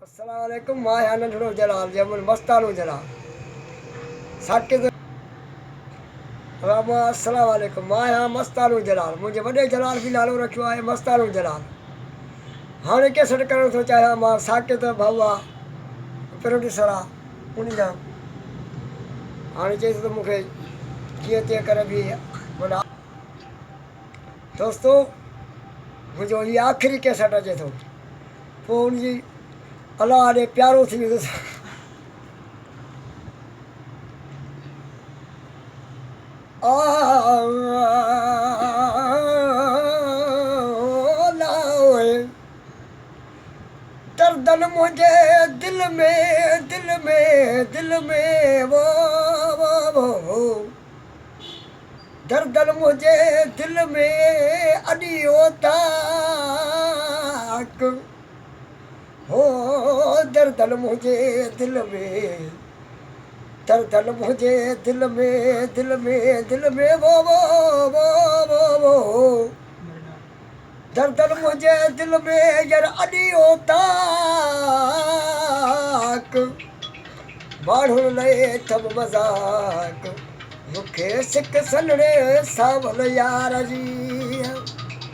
अस्सलाम वालेकुम मां है नंढड़ो जलाल जमन मस्तानो जलाल साके तो रामा अस्सलाम वालेकुम मां है मस्तानो जलाल मुझे वॾे जलाल भी नालो रखियो आहे मस्तानो जलाल। हाणे कैसेट करण थो चाहियां मां साके तो भाऊ आहे प्रोड्यूसर आहे उन जा हाणे चई थो मूंखे जीअं तीअं करे बि माना दोस्तो मुंहिंजो हीअ आख़िरी कैसेट अचे थो पोइ उनजी अलाह ॾे प्यारो थी वेंदो। दर्दन मुझे दिल में वो दर्दन मुझे दिल में अड़ियो ताक हो दर्दन मुझे दिल में दर्दन मुझे दिल में वो दर्दन मुझे दिल में यार अड़ियो ताक माण्हुनि लहे थम मज़ाक मूंखे सिक सनड़े सावल यार जी।